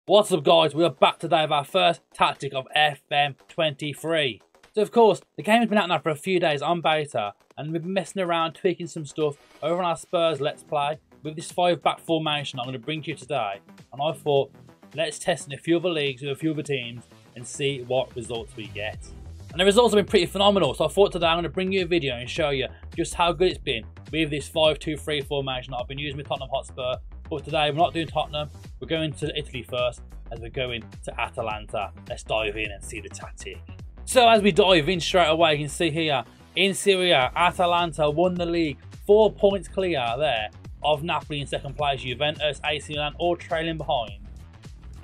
What's up guys, we are back today with our first tactic of FM23. So of course, the game has been out now for a few days on beta and we've been messing around, tweaking some stuff over on our Spurs Let's Play with this 5-back formation I'm going to bring to you today. And I thought, let's test in a few other leagues with a few other teams and see what results we get. And the results have been pretty phenomenal, so I thought today I'm going to bring you a video and show you just how good it's been with this 5-2-3 formation that I've been using with Tottenham Hotspur. But today we're not doing Tottenham, we're going to Italy first as we're going to Atalanta. Let's dive in and see the tactic. So as we dive in straight away, you can see here in Serie A, Atalanta won the league 4 points clear there of Napoli in second place, Juventus, AC Milan all trailing behind.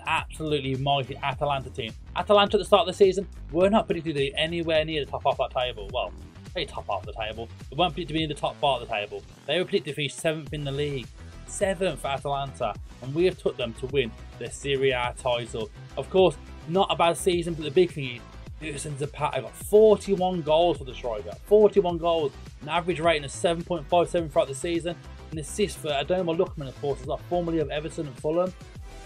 Absolutely mighty Atalanta team. Atalanta at the start of the season were not predicted to be anywhere near the top half of that table. Well, maybe top half of the table. They weren't predicted to be in the top part of the table. They were predicted to finish 7th in the league. 7th for Atalanta, and we have took them to win the Serie A title. Of course, not a bad season, but the big thing is Dusan Zapata got 41 goals for the striker. 41 goals, an average rating of 7.57 throughout the season. An assist for Adoma Lookman, of course, as well, formerly of Everton and Fulham.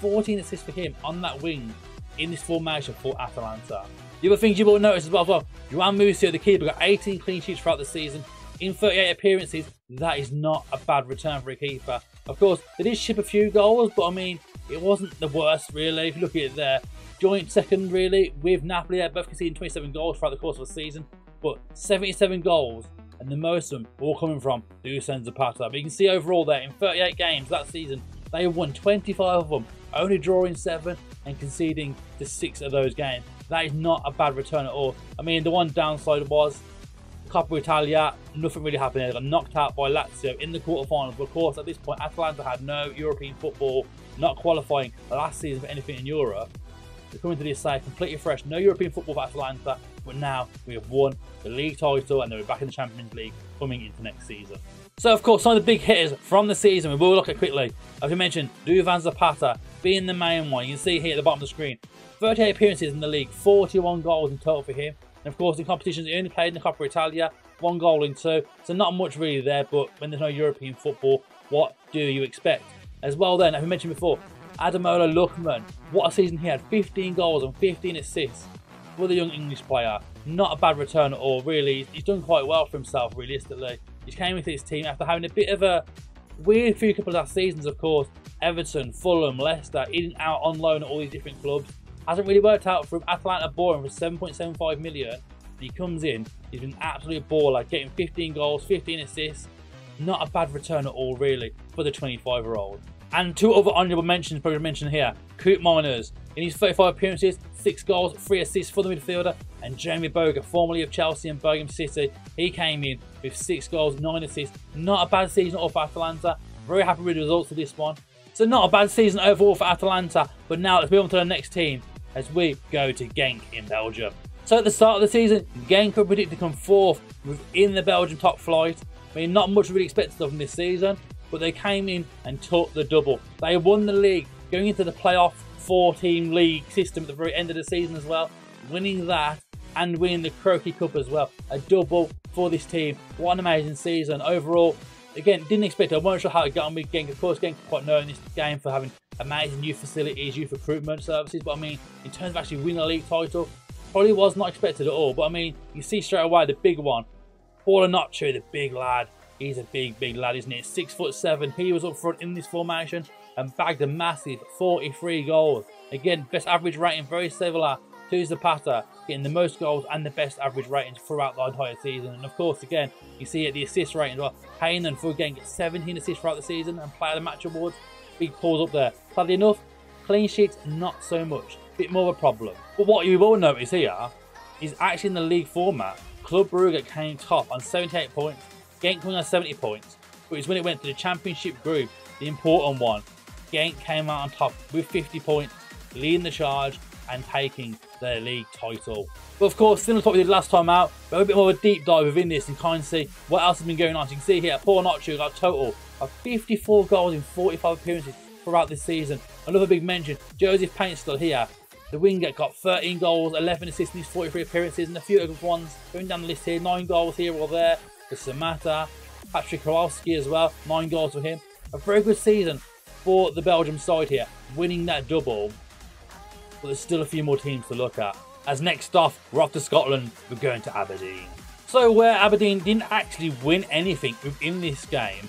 14 assists for him on that wing in this formation for Atalanta. The other things you will notice as well, Juan Musso, the keeper, got 18 clean sheets throughout the season. In 38 appearances, that is not a bad return for a keeper. Of course, they did ship a few goals, but I mean, it wasn't the worst really. If you look at it there, joint second really with Napoli, both conceding 27 goals throughout the course of the season, but 77 goals, and the most of them all coming from Dusan Zapata. But you can see overall there, in 38 games that season, they won 25 of them, only drawing 7 and conceding to 6 of those games. That is not a bad return at all. I mean, the one downside was Coppa Italia, nothing really happened there. They got knocked out by Lazio in the quarterfinals. But of course, at this point, Atalanta had no European football, not qualifying last season for anything in Europe. They're coming to this side completely fresh, no European football for Atalanta. But now we have won the league title and they're back in the Champions League coming into next season. So of course, some of the big hitters from the season we will look at quickly. As we mentioned, Dusan Zapata being the main one. You can see here at the bottom of the screen, 38 appearances in the league, 41 goals in total for him. And of course, in competitions, he only played in the Coppa Italia, 1 goal in 2. So not much really there, but when there's no European football, what do you expect? As well then, as we mentioned before, Ademola Lookman, what a season he had, 15 goals and 15 assists for the young English player. Not a bad return at all, really. He's done quite well for himself, realistically. He came with his team after having a bit of a weird few couple of last seasons, of course. Everton, Fulham, Leicester, in and out on loan at all these different clubs. Hasn't really worked out for him. Atalanta bought him for 7.75 million. And he comes in, he's been an absolute baller, getting 15 goals, 15 assists. Not a bad return at all, really, for the 25-year-old. And 2 other honourable mentions, probably mentioned here. Coop Miners, in his 35 appearances, 6 goals, 3 assists for the midfielder. And Jamie Boga, formerly of Chelsea and Birmingham City, he came in with 6 goals, 9 assists. Not a bad season all for Atalanta. Very happy with the results of this one. So not a bad season overall for Atalanta. But now let's move on to the next team as we go to Genk in Belgium. So at the start of the season, Genk were predicted to come 4th within the Belgian top flight. I mean, not much really expected of them this season, but they came in and took the double. They won the league, going into the playoff 4-team league system at the very end of the season as well, winning that and winning the Croquis Cup as well. A double for this team. What an amazing season overall. Again, didn't expect it. I wasn't sure how it got on with Genk. Of course, Genk are quite known in this game for having amazing youth facilities, youth recruitment services. But I mean, in terms of actually winning a league title, probably was not expected at all. But I mean, you see straight away the big one. Paolo Nocci, the big lad. He's a big lad, isn't he? 6'7". He was up front in this formation and bagged a massive 43 goals. Again, best average rating, very similar to Zapata, getting the most goals and the best average ratings throughout the entire season. And of course, again, you see at the assist rating as well. Heynen for Genk gets 17 assists throughout the season and player of the match awards. Big pause up there. Sadly enough, clean sheets, not so much. Bit more of a problem. But what you will notice here is actually in the league format, Club Brugge came top on 78 points. Genk coming on 70 points. But it's when it went to the Championship group, the important one, Genk came out on top with 50 points, leading the charge and taking their league title. But of course, similar to what we did last time out, we'll have a bit more of a deep dive within this and kind of see what else has been going on. So you can see here, Paul Nocci got a total of 54 goals in 45 appearances throughout this season. Another big mention, Joseph Paint's still here. The winger got 13 goals, 11 assists in his 43 appearances, and a few other ones going down the list here. 9 goals here or there for Samata. Patrick Kowalski as well, 9 goals for him. A very good season for the Belgium side here, winning that double. but there's still a few more teams to look at. As next off, we're off to Scotland, we're going to Aberdeen. So where Aberdeen didn't actually win anything within this game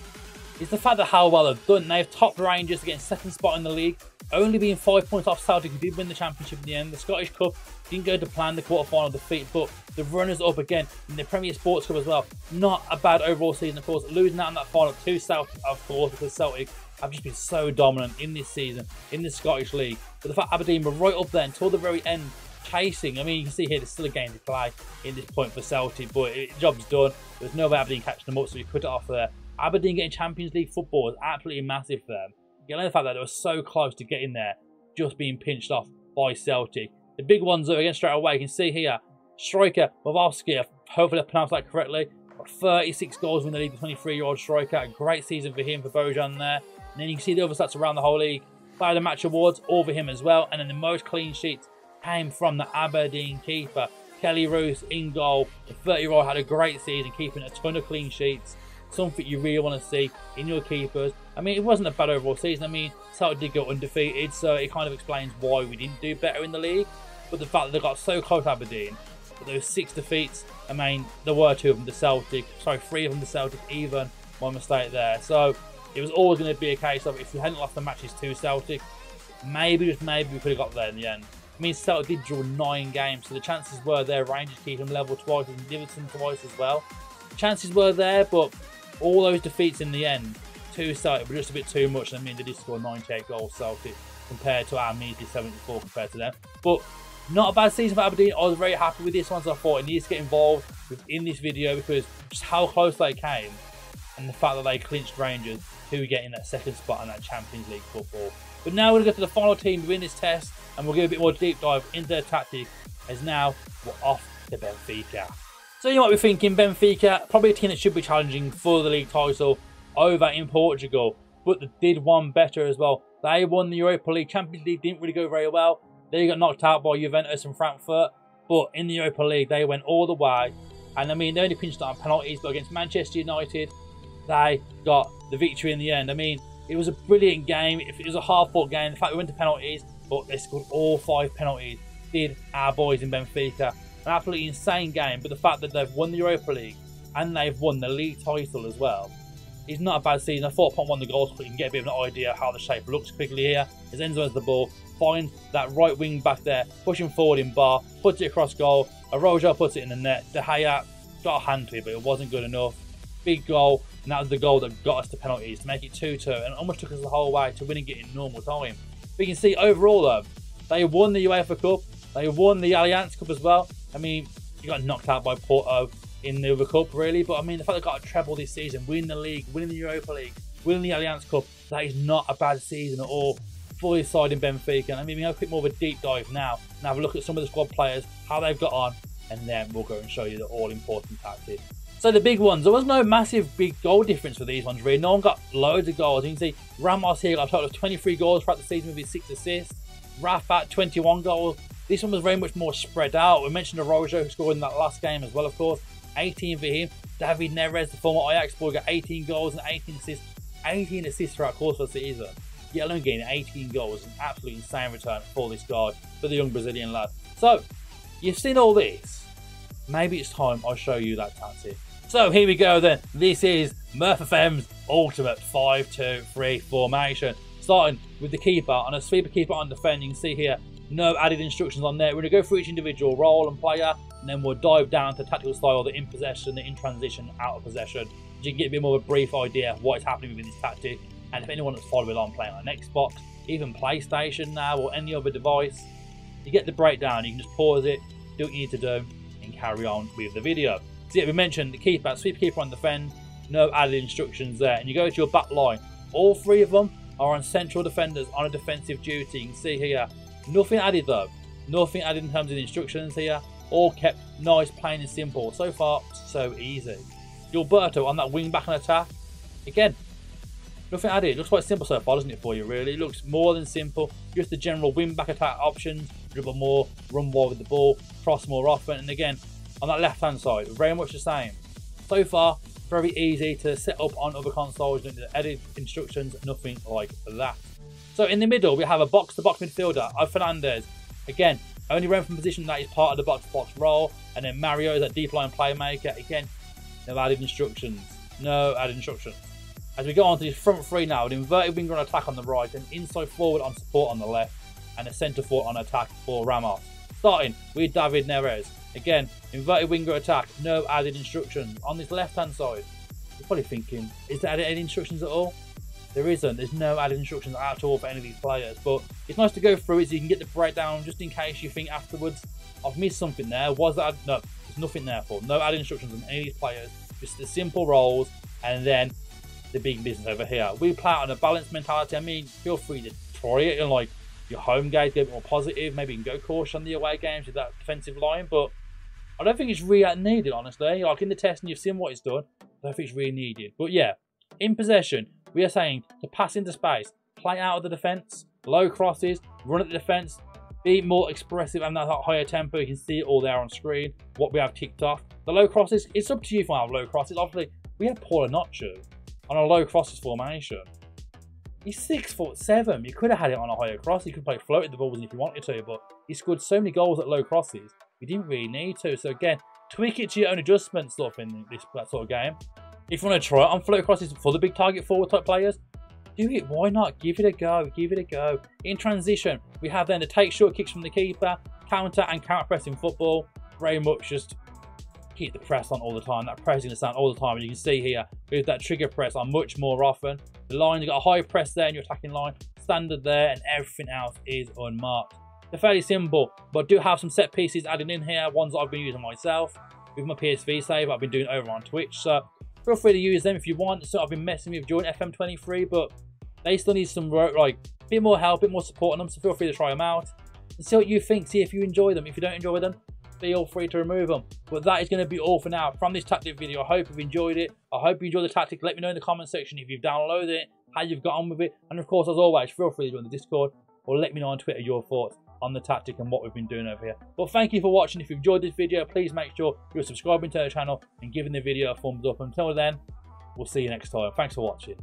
is the fact that how well they've done. They've topped Rangers to get second spot in the league, only being 5 points off Celtic, who did win the championship in the end. The Scottish Cup didn't go to plan, the quarter-final defeat, but the runners up again in the Premier Sports Cup as well. Not a bad overall season, of course, losing out in that final to Celtic, of course, because Celtic have just been so dominant in this season in the Scottish League. But the fact Aberdeen were right up there until the very end, chasing. I mean, you can see here there's still a game to play in this point for Celtic, but the job's done. There's no way Aberdeen catching them up, so we cut it off there. Aberdeen getting Champions League football is absolutely massive for them. You know the fact that they were so close to getting there, just being pinched off by Celtic. The big ones though, again straight away, you can see here, striker Murph, hopefully I pronounced that correctly, got 36 goals in the league, the 23-year-old striker. A great season for him, for Bojan there. And then you can see the other stats around the whole league. Player of the Match awards, all for him as well. And then the most clean sheets came from the Aberdeen keeper, Kelly Roos, in goal. The 30-year-old had a great season, keeping a ton of clean sheets. Something you really want to see in your keepers. I mean, it wasn't a bad overall season. I mean, Celtic did go undefeated, so it kind of explains why we didn't do better in the league. But the fact that they got so close to Aberdeen, but those 6 defeats, I mean, there were 2 of them to Celtic. Sorry, 3 of them to Celtic, even. My mistake there. So it was always going to be a case of, if we hadn't lost the matches to Celtic, maybe, just maybe, we could have got there in the end. I mean, Celtic did draw 9 games, so the chances were there. Rangers keep them level twice and Livingston twice as well. Chances were there, but all those defeats in the end to Celtic were just a bit too much. I mean, they did score 98 goals, Celtic, compared to our measly 74 compared to them. But not a bad season for Aberdeen. I was very happy with this one, so I thought it needs to get involved within this video because just how close they came and the fact that they clinched Rangers, who get in that second spot in that Champions League football. But now we're going to go to the final team within this test, and we'll give a bit more deep dive into their tactics, as now we're off to Benfica. So you might be thinking, Benfica, probably a team that should be challenging for the league title over in Portugal, but they did one better as well. They won the Europa League. Champions League didn't really go very well. They got knocked out by Juventus and Frankfurt, but in the Europa League they went all the way. And I mean, they only pinched on penalties, but against Manchester United, they got the victory in the end. I mean, it was a brilliant game. It was a hard-fought game. The fact we went to penalties, but they scored all 5 penalties, did our boys in Benfica. An absolutely insane game, but the fact that they've won the Europa League and they've won the league title as well is not a bad season. I thought upon one of the goals, you can get a bit of an idea how the shape looks quickly here. As Enzo has the ball, finds that right wing back there, pushing forward in bar, puts it across goal. Arojo puts it in the net. De Gea got a hand to it, but it wasn't good enough. Big goal, and that was the goal that got us to penalties to make it 2-2, and almost took us the whole way to winning it in normal time. But you can see overall though, they won the UEFA Cup, they won the Allianz Cup as well. I mean, you got knocked out by Porto in the Cup, really. But I mean, the fact they got a treble this season, winning the league, winning the Europa League, winning the Allianz Cup, that is not a bad season at all for this side in Benfica. And I mean, we have a quick more of a deep dive now and have a look at some of the squad players, how they've got on, and then we'll go and show you the all-important tactics. So the big ones, there was no massive big goal difference for these ones, really. No one got loads of goals. You can see Ramos here got a total of 23 goals throughout the season with his 6 assists. Rafa, 21 goals. This one was very much more spread out. We mentioned Arojo, who scored in that last game as well, of course. 18 for him. David Neres, the former Ajax boy, got 18 goals and 18 assists. 18 assists throughout the course of the season. Yet alone getting 18 goals, an absolutely insane return for this guy, for the young Brazilian lad. So, you've seen all this. Maybe it's time I show you that tactic. So here we go then. This is MurphFM's ultimate 5-2-3 formation. Starting with the keeper on a sweeper keeper on defend. You can see here, no added instructions on there. We're going to go through each individual role and player, and then we'll dive down to tactical style, the in possession, the in transition, out of possession. So you can get a bit more of a brief idea of what is happening within this tactic. And if anyone that's following along playing on Xbox, even PlayStation now, or any other device, you get the breakdown. You can just pause it, do what you need to do, and carry on with the video. So yeah, we mentioned the keeper, sweeper keeper on defend, no added instructions there. And you go to your back line. All 3 of them are on central defenders on a defensive duty. You can see here, nothing added though. Nothing added in terms of the instructions here. All kept nice, plain and simple. So far, so easy. Gilberto on that wing back and attack. Again, nothing added. It looks quite simple so far, doesn't it, for you, really? It looks more than simple. Just the general wing back attack options. Dribble more, run more with the ball, cross more often. And again, on that left-hand side, very much the same. So far, very easy to set up on other consoles. Don't need to edit instructions, nothing like that. So in the middle, we have a box-to-box midfielder, Fernandez, Again, only run from position that is part of the box-to-box role, and then Mario is a deep line playmaker. Again, no added instructions. No added instructions. As we go on to this front three now, an inverted winger on attack on the right, an inside forward on support on the left, and a centre forward on attack for Ramos. Starting with David Neres. Again, inverted winger attack, no added instructions. On this left-hand side, you're probably thinking, is there added instructions at all? There isn't. There's no added instructions at all for any of these players. But it's nice to go through it so you can get the breakdown just in case you think afterwards, I've missed something there. Was that? No, there's nothing there for. No added instructions on any of these players. Just the simple roles and then the big business over here. We play out on a balanced mentality. I mean, feel free to try it in like your home games, get a bit more positive. Maybe you can go cautious on the away games with that defensive line. But I don't think it's really needed, honestly. Like in the test and you've seen what it's done. I don't think it's really needed. But yeah, in possession, we are saying to pass into space, play out of the defence, low crosses, run at the defence, be more expressive and that higher tempo. You can see it all there on screen, what we have kicked off. The low crosses, it's up to you if I have low crosses. Obviously, we had Paul Nacho on a low crosses formation. He's 6'7". You could have had it on a higher cross. You could play floated the balls if you wanted to, but he scored so many goals at low crosses. You didn't really need to. So again, tweak it to your own adjustment stuff in that sort of game. If you want to try it on float crosses for the big target forward type players, do it. Why not? Give it a go. Give it a go. In transition, we have then to take short kicks from the keeper, counter and counter press in football. Very much just keep the press on all the time. That pressing the sound all the time. And you can see here with that trigger press on much more often. The line, you've got a high press there in your attacking line, standard there, and everything else is unmarked. They're fairly simple, but I do have some set pieces added in here. Ones that I've been using myself with my PSV save. I've been doing over on Twitch. So feel free to use them if you want. So I've been messing with join FM23, but they still need some like bit more help, bit more support on them. So feel free to try them out and see what you think. See if you enjoy them. If you don't enjoy them, feel free to remove them. But that is going to be all for now from this tactic video. I hope you've enjoyed it. I hope you enjoyed the tactic. Let me know in the comment section if you've downloaded it, how you've got on with it, and of course, as always, feel free to join the Discord or let me know on Twitter your thoughts on the tactic and what we've been doing over here. But thank you for watching. If you've enjoyed this video, please make sure you're subscribing to the channel and giving the video a thumbs up. Until then, we'll see you next time. Thanks for watching.